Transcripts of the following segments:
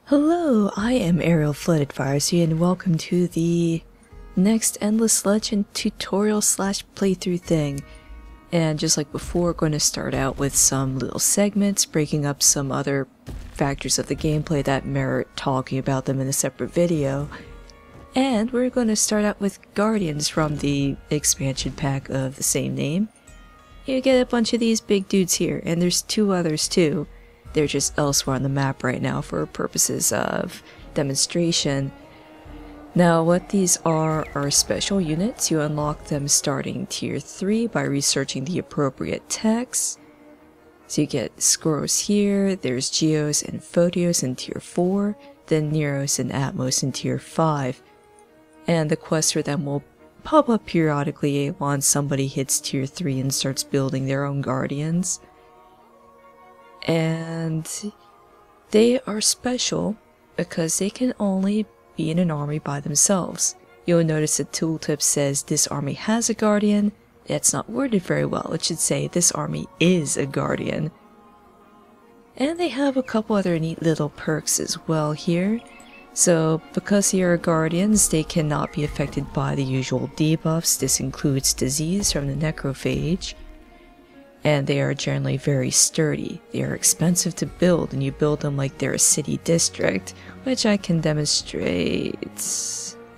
Hello, I am Ariel Flooded Virus here, and welcome to the next Endless Legend tutorial slash playthrough thing. And just like before, we're going to start out with some little segments, breaking up some other factors of the gameplay that merit talking about them in a separate video. And we're going to start out with Guardians from the expansion pack of the same name. You get a bunch of these big dudes here, and there's two others too. They're just elsewhere on the map right now for purposes of demonstration. Now what these are special units. You unlock them starting tier 3 by researching the appropriate text. So you get Skoros here, there's Gios and Photios in tier 4, then Neros and Atmos in tier 5. And the quests for them will pop up periodically once somebody hits tier 3 and starts building their own guardians. And they are special because they can only be in an army by themselves. You'll notice the tooltip says this army has a guardian. That's not worded very well. It should say this army is a guardian. And they have a couple other neat little perks as well here. So because they are guardians, they cannot be affected by the usual debuffs. This includes disease from the necrophage. And they are generally very sturdy. They are expensive to build, and you build them like they're a city district, which I can demonstrate.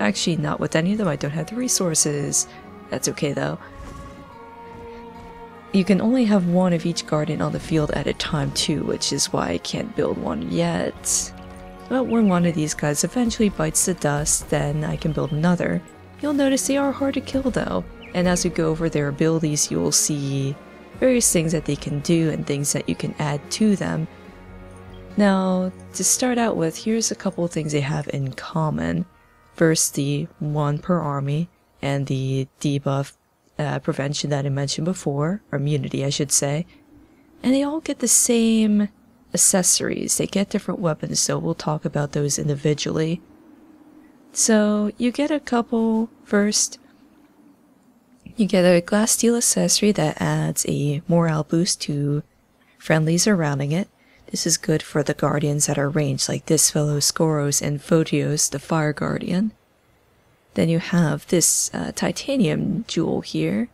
Actually, not with any of them. I don't have the resources. That's okay though. You can only have one of each guardian on the field at a time too, which is why I can't build one yet. But when one of these guys eventually bites the dust, then I can build another. You'll notice they are hard to kill though, and as we go over their abilities, you'll see various things that they can do and things that you can add to them. Now, to start out with, here's a couple of things they have in common. First, the 1 per army, and the debuff prevention that I mentioned before, or immunity I should say. And they all get the same accessories. They get different weapons, so we'll talk about those individually. So, you get a couple first. You get a glass steel accessory that adds a morale boost to friendlies surrounding it. This is good for the guardians that are ranged, like this fellow Skoros and Photios, the fire guardian. Then you have this titanium jewel here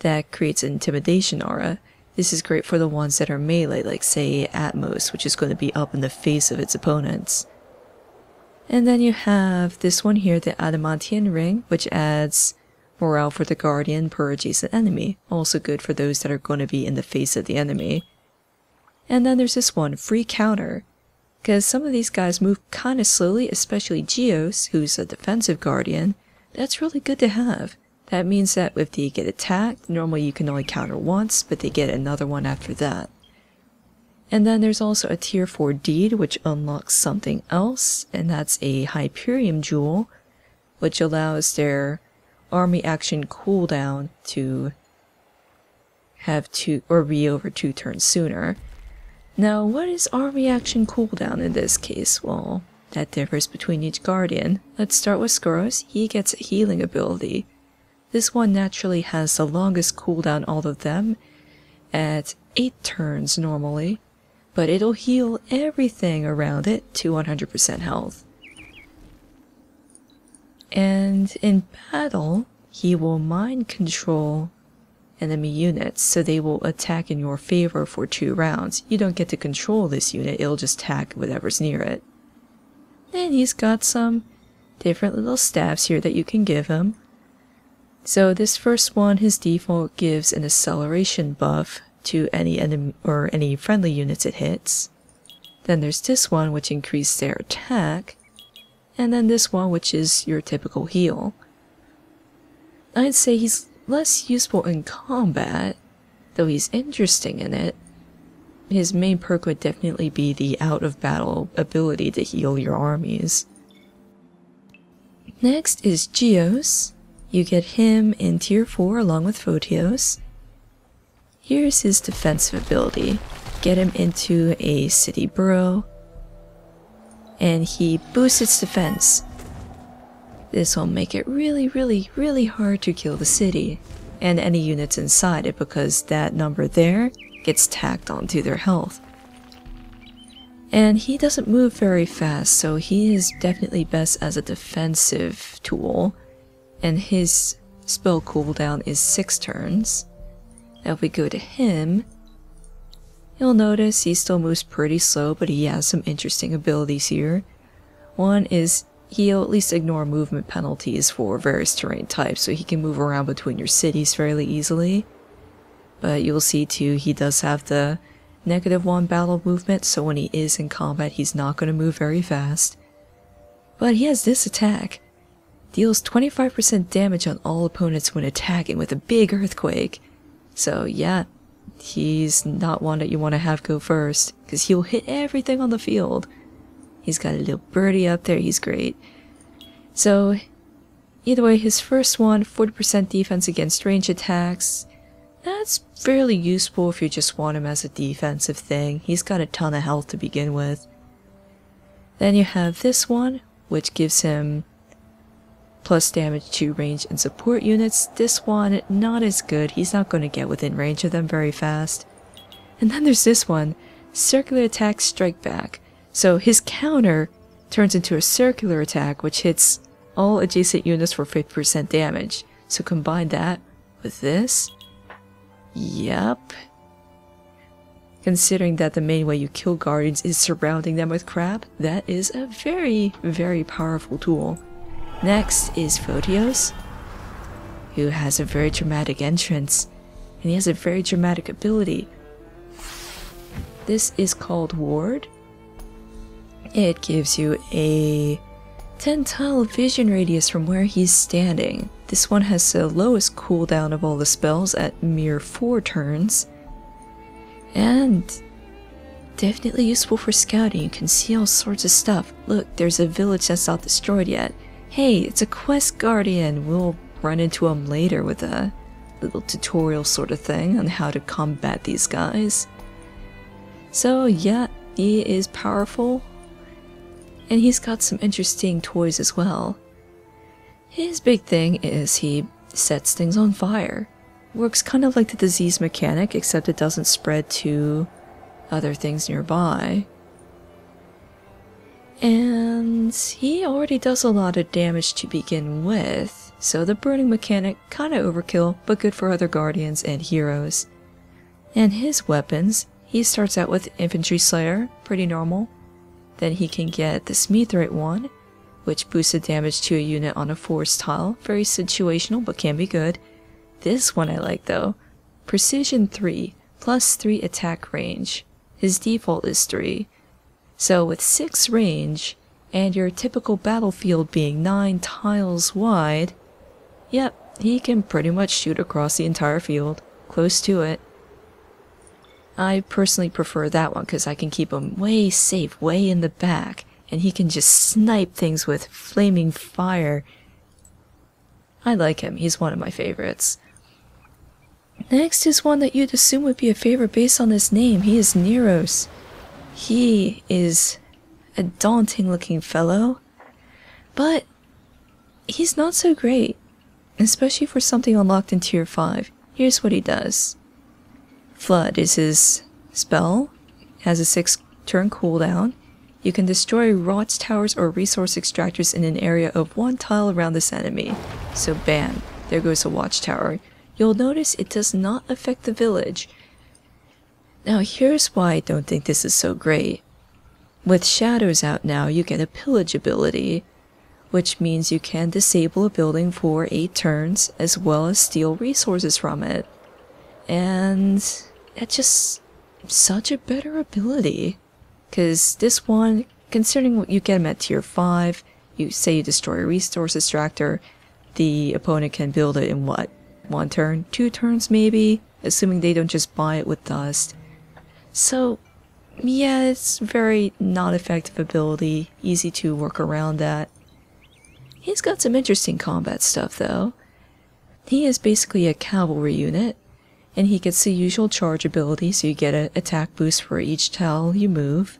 that creates an intimidation aura. This is great for the ones that are melee, like say Atmos, which is going to be up in the face of its opponents. And then you have this one here, the adamantium ring, which adds morale for the guardian per adjacent enemy, also good for those that are going to be in the face of the enemy. And then there's this one, free counter, because some of these guys move kind of slowly, especially Gios, who's a defensive guardian. That's really good to have. That means that if they get attacked, normally you can only counter once, but they get another one after that. And then there's also a tier 4 deed, which unlocks something else, and that's a Hyperion Jewel, which allows their army action cooldown to have be over 2 turns sooner. Now, what is army action cooldown in this case? Well, that differs between each guardian. Let's start with Skoros. He gets a healing ability. This one naturally has the longest cooldown all of them at 8 turns normally, but it'll heal everything around it to 100% health. And in battle, he will mind control enemy units, so they will attack in your favor for 2 rounds. You don't get to control this unit, it'll just attack whatever's near it. And he's got some different little staffs here that you can give him. So this first one, his default gives an acceleration buff to any enemy or any friendly units it hits. Then there's this one, which increases their attack. And then this one, which is your typical heal. I'd say he's less useful in combat, though he's interesting in it. His main perk would definitely be the out-of-battle ability to heal your armies. Next is Gios. You get him in tier 4 along with Photios. Here's his defensive ability. Get him into a city borough, and he boosts its defense. This will make it really hard to kill the city and any units inside it, because that number there gets tacked onto their health. And he doesn't move very fast, so he is definitely best as a defensive tool. And his spell cooldown is 6 turns. Now if we go to him, you'll notice he still moves pretty slow, but he has some interesting abilities here. One is he'll at least ignore movement penalties for various terrain types, so he can move around between your cities fairly easily. But you'll see too, he does have the -1 battle movement, so when he is in combat he's not going to move very fast. But he has this attack. Deals 25% damage on all opponents when attacking with a big earthquake. So yeah, he's not one that you want to have go first, because he'll hit everything on the field. He's got a little birdie up there, he's great. So either way, his first one, 40% defense against range attacks. That's fairly useful if you just want him as a defensive thing. He's got a ton of health to begin with. Then you have this one, which gives him plus damage to range and support units. This one, not as good. He's not going to get within range of them very fast. And then there's this one, circular attack strike back. So his counter turns into a circular attack, which hits all adjacent units for 50% damage. So combine that with this. Yep. Considering that the main way you kill guardians is surrounding them with crap, that is a very, very powerful tool. Next is Photios, who has a very dramatic entrance, and he has a very dramatic ability. This is called Ward. It gives you a 10-tile vision radius from where he's standing. This one has the lowest cooldown of all the spells at mere 4 turns. And definitely useful for scouting. You can see all sorts of stuff. Look, there's a village that's not destroyed yet. Hey, it's a quest guardian. We'll run into him later with a little tutorial sort of thing on how to combat these guys. So yeah, he is powerful. And he's got some interesting toys as well. His big thing is he sets things on fire. Works kind of like the disease mechanic, except it doesn't spread to other things nearby. And he already does a lot of damage to begin with, so the burning mechanic kinda overkill, but good for other guardians and heroes. And his weapons, he starts out with Infantry Slayer, pretty normal. Then he can get the Smethorite one, which boosted damage to a unit on a force tile. Very situational, but can be good. This one I like though. Precision 3, plus 3 attack range. His default is 3. So with 6 range, and your typical battlefield being 9 tiles wide, yep, he can pretty much shoot across the entire field. Close to it. I personally prefer that one because I can keep him way safe, way in the back, and he can just snipe things with flaming fire. I like him, he's one of my favorites. Next is one that you'd assume would be a favorite based on his name. He is Neros. He is a daunting looking fellow, but he's not so great, especially for something unlocked in tier 5. Here's what he does. Flood is his spell, has a 6-turn cooldown. You can destroy watchtowers or resource extractors in an area of 1 tile around this enemy. So bam, there goes a watchtower. You'll notice it does not affect the village. Now here's why I don't think this is so great. With shadows out now, you get a pillage ability, which means you can disable a building for 8 turns, as well as steal resources from it. And it's just such a better ability. Because this one, considering what you get him at tier 5, you say you destroy a resource extractor, the opponent can build it in what? 1 turn? 2 turns maybe? Assuming they don't just buy it with dust. So, yeah, it's very non-effective ability, easy to work around that. He's got some interesting combat stuff though. He is basically a cavalry unit, and he gets the usual charge ability, so you get an attack boost for each tile you move,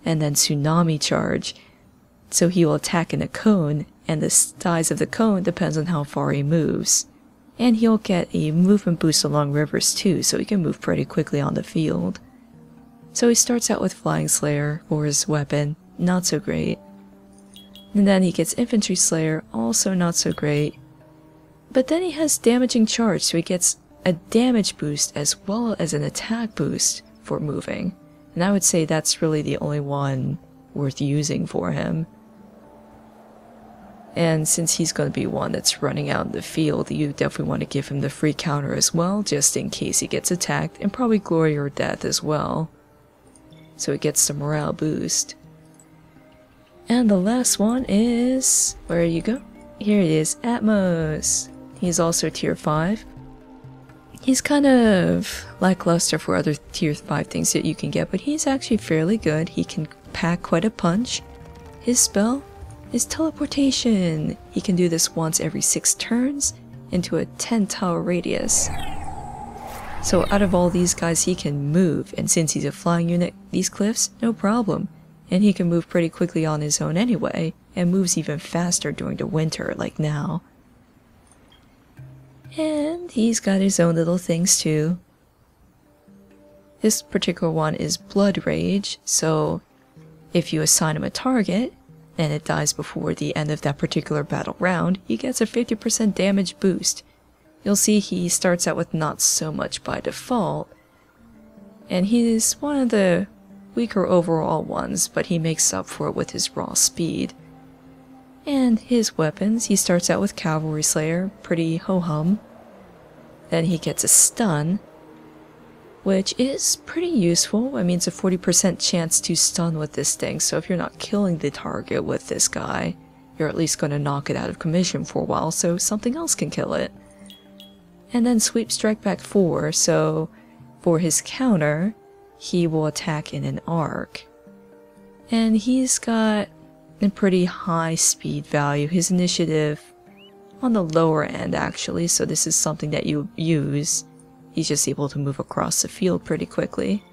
and then tsunami charge, so he will attack in a cone, and the size of the cone depends on how far he moves. And he'll get a movement boost along rivers too, so he can move pretty quickly on the field. So he starts out with Flying Slayer for his weapon, not so great. And then he gets Infantry Slayer, also not so great. But then he has Damaging Charge, so he gets a damage boost as well as an attack boost for moving. And I would say that's really the only one worth using for him. And since he's going to be one that's running out in the field, you definitely want to give him the free counter as well, just in case he gets attacked, and probably Glory or Death as well. So he gets the morale boost. And the last one is... where you go? Here it is, Atmos. He's also tier 5. He's kind of lackluster for other tier 5 things that you can get, but he's actually fairly good. He can pack quite a punch. His spell is teleportation. He can do this once every 6 turns into a 10 tower radius. So out of all these guys, he can move, and since he's a flying unit, these cliffs, no problem. And he can move pretty quickly on his own anyway, and moves even faster during the winter, like now. And he's got his own little things too. This particular one is Blood Rage, so if you assign him a target, and it dies before the end of that particular battle round, he gets a 50% damage boost. You'll see he starts out with not so much by default, and he's one of the weaker overall ones, but he makes up for it with his raw speed. And his weapons, he starts out with Cavalry Slayer, pretty ho-hum. Then he gets a stun, which is pretty useful. I mean, it's a 40% chance to stun with this thing, so if you're not killing the target with this guy, you're at least going to knock it out of commission for a while, so something else can kill it. And then Sweep Strike Back 4, so for his counter, he will attack in an arc. And he's got a pretty high speed value. His initiative on the lower end actually, so this is something that you use. He's just able to move across the field pretty quickly.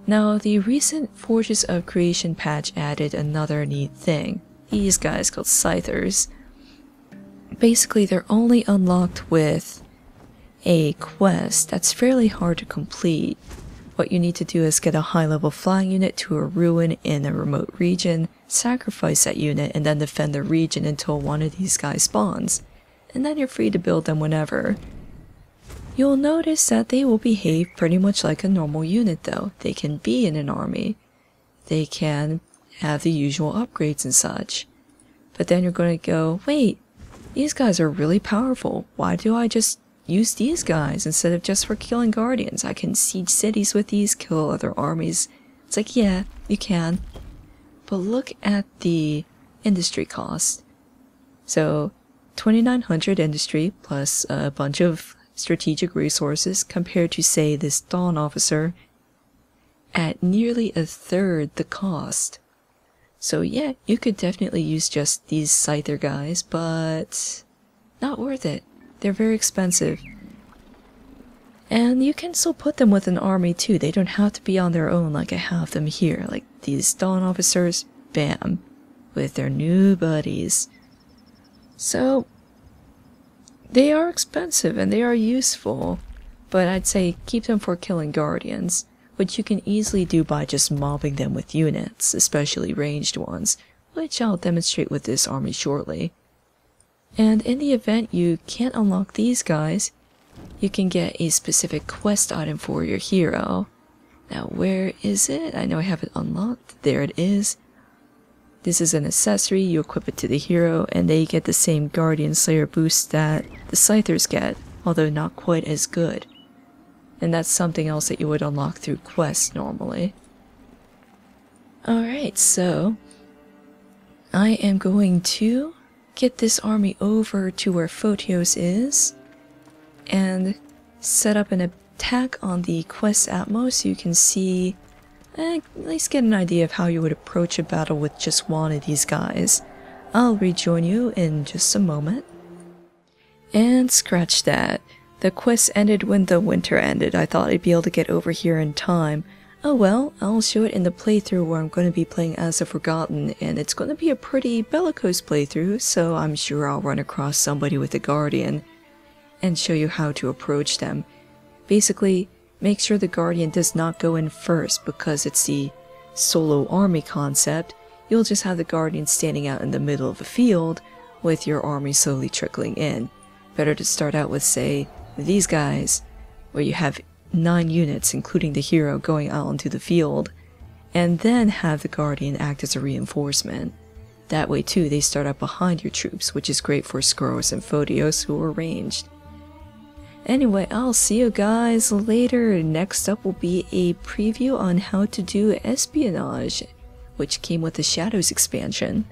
Now, the recent Forges of Creation patch added another neat thing. These guys called Ciphers. Basically, they're only unlocked with a quest that's fairly hard to complete. What you need to do is get a high-level flying unit to a ruin in a remote region, sacrifice that unit, and then defend the region until one of these guys spawns. And then you're free to build them whenever. You'll notice that they will behave pretty much like a normal unit though. They can be in an army. They can have the usual upgrades and such. But then you're going to go, wait, these guys are really powerful. Why do I just use these guys instead of just for killing guardians? I can siege cities with these, kill other armies. It's like, yeah, you can. But look at the industry cost. So 2,900 industry plus a bunch of strategic resources compared to, say, this Dawn Officer at nearly a third the cost. So yeah, you could definitely use just these Scyther guys, but not worth it. They're very expensive. And you can still put them with an army too. They don't have to be on their own like I have them here. Like these Dawn Officers, bam, with their new buddies. So they are expensive and they are useful, but I'd say keep them for killing guardians, which you can easily do by just mobbing them with units, especially ranged ones, which I'll demonstrate with this army shortly. And in the event you can't unlock these guys, you can get a specific quest item for your hero. Now where is it? I know I have it unlocked. There it is. This is an accessory, you equip it to the hero, and they get the same Guardian Slayer boost that the Scythers get, although not quite as good. And that's something else that you would unlock through quests normally. Alright, so I am going to get this army over to where Photios is and set up an attack on the quest Atmos so you can see, at least get an idea of how you would approach a battle with just one of these guys. I'll rejoin you in just a moment. And scratch that. The quest ended when the winter ended. I thought I'd be able to get over here in time. Oh well, I'll show it in the playthrough where I'm going to be playing as the Forgotten, and it's going to be a pretty bellicose playthrough, so I'm sure I'll run across somebody with a Guardian and show you how to approach them. Basically, Make sure the Guardian does not go in first because it's the solo army concept. You'll just have the Guardian standing out in the middle of the field with your army slowly trickling in. Better to start out with, say, these guys, where you have 9 units including the hero going out onto the field, and then have the Guardian act as a reinforcement. That way too they start up behind your troops, which is great for Skoros and Phodios who are ranged. Anyway, I'll see you guys later. Next up will be a preview on how to do espionage, which came with the Shadows expansion.